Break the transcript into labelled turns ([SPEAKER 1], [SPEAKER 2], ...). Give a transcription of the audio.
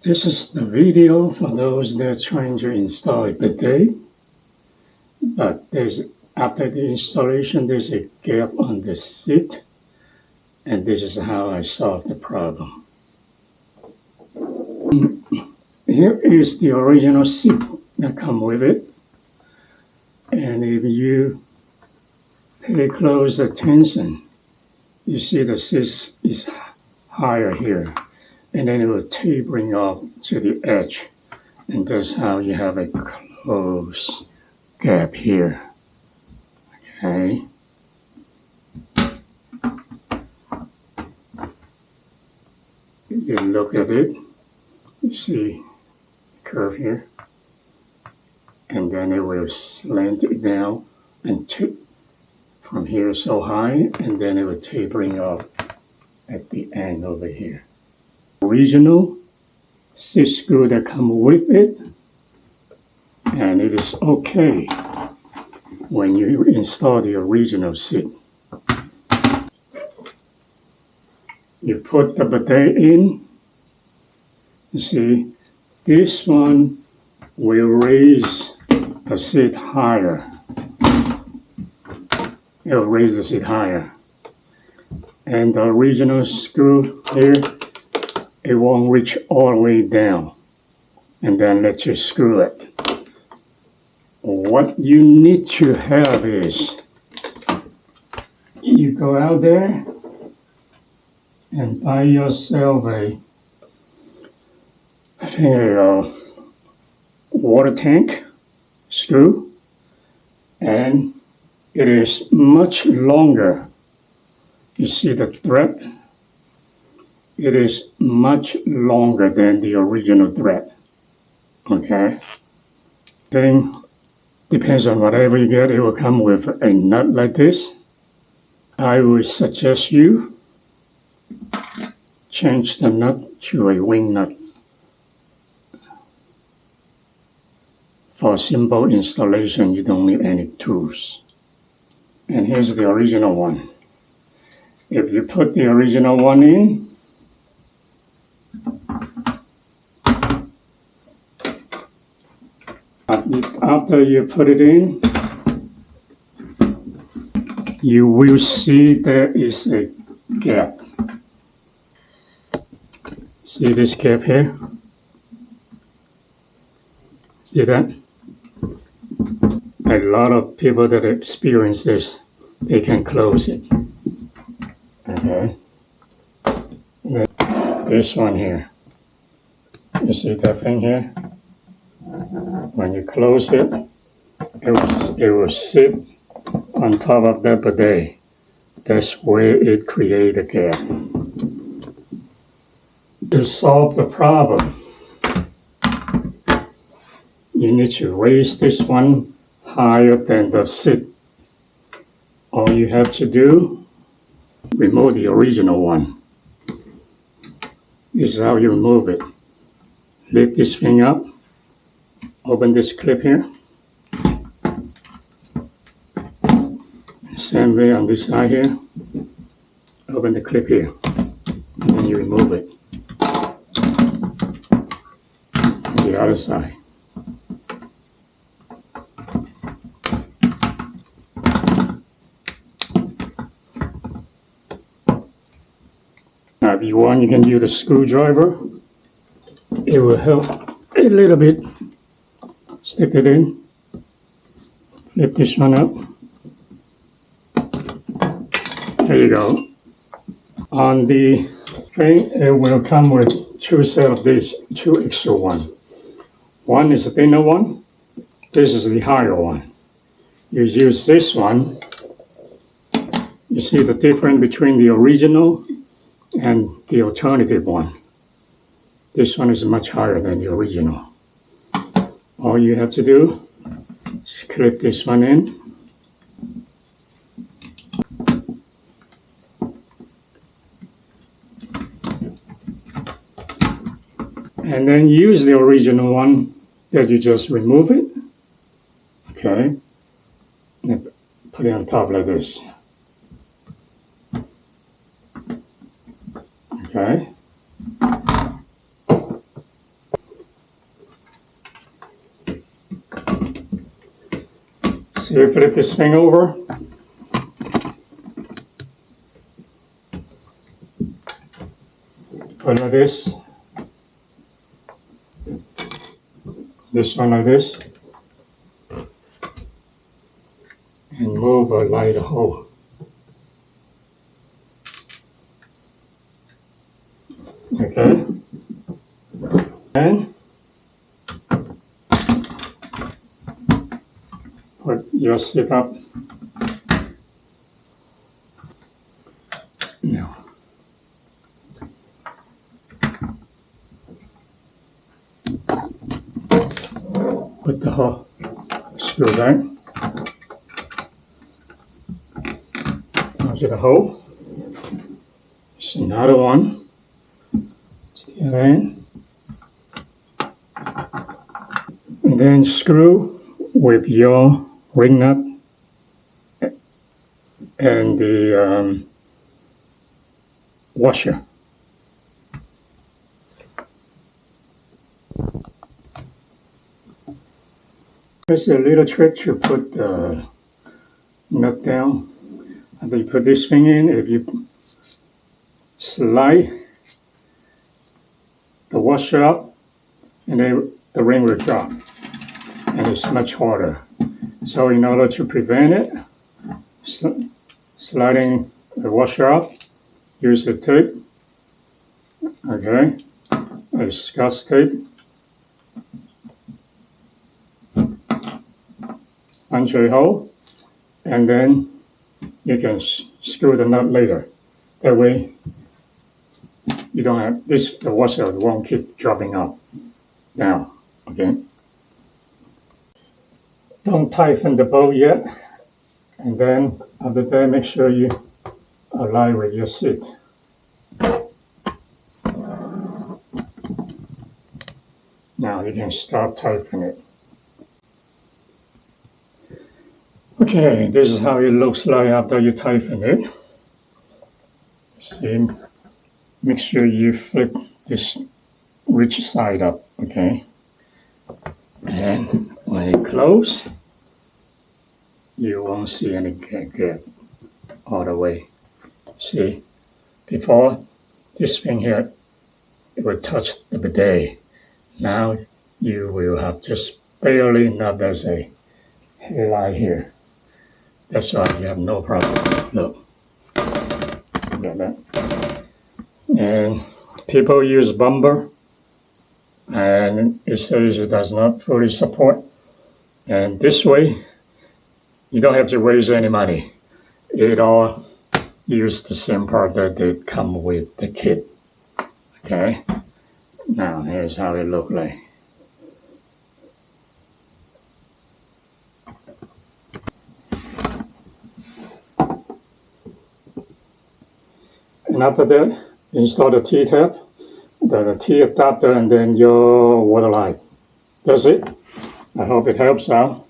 [SPEAKER 1] This is the video for those that are trying to install a bidet, but after the installation there's a gap on the seat, and this is how I solved the problem. Here is the original seat that comes with it, and if you pay close attention, you see the seat is higher here, and then it will tapering off to the edge, and that's how you have a close gap here. Okay. You look at it, you see the curve here, and then it will slant it down and tip from here so high, and then it will tapering off at the end over here. Original seat screw that come with it, and it is okay when you install the original seat. You put the bidet in, you see this one will raise the seat higher. It will raise the seat higher, and the original screw here, it won't reach all the way down, and then let you screw it. What you need to have is, you go out there and buy yourself a water tank screw, and it is much longer. You see the thread? It is much longer than the original thread. Okay? Then, depends on whatever you get, it will come with a nut like this. I would suggest you change the nut to a wing nut for simple installation. You don't need any tools. And here's the original one. If you put the original one in, after you put it in, you will see there is a gap. See this gap here? See that? A lot of people that experience this, they can close it. Okay. And this one here. You see that thing here? When you close it, it will sit on top of that bidet. That's where it creates a gap. To solve the problem, you need to raise this one higher than the seat. All you have to do, remove the original one. This is how you remove it. Lift this thing up. Open this clip here. Same way on this side here. Open the clip here. And then you remove it. On the other side. Now if you want, you can use a screwdriver. It will help a little bit. Stick it in, flip this one up. There you go. On the thing, it will come with two sets of these, two extra ones. One is a thinner one, this is the higher one. You use this one, you see the difference between the original and the alternative one. This one is much higher than the original. All you have to do is clip this one in. And then use the original one that you just remove it. Okay. And put it on top like this. Okay. So you flip this thing over. Put like this. This one like this. And move a light hole. Okay. And put your seat up. Now. Put the hole, screw back. Onto the hole. There's another one. Still in. And then screw with your ring nut and the washer. There's a little trick to put the nut down. After you put this thing in, if you slide the washer up, and then the ring will drop, and it's much harder. So in order to prevent it, sliding the washer up, use the tape, okay, a Scotch tape, punch a hole, and then you can screw the nut later. That way, you don't have this. The washer won't keep dropping up down. Okay. Don't tighten the bolt yet, and then after that, make sure you align with your seat. Now you can start tightening it. Okay, this is how it looks like after you tighten it. See, make sure you flip this rich side up, okay? And when it closes, you won't see any gap all the way. See, before this thing here, it would touch the bidet. Now you will have just barely enough, there's a hairline here. That's why you have no problem. Look. Got that. And people use bumper, and it says it does not fully support. And this way, you don't have to waste any money. It all use the same part that they come with the kit. Okay. Now here's how it look like. And after that, install the T-tap, the T adapter, and then your water line. That's it. I hope it helps out.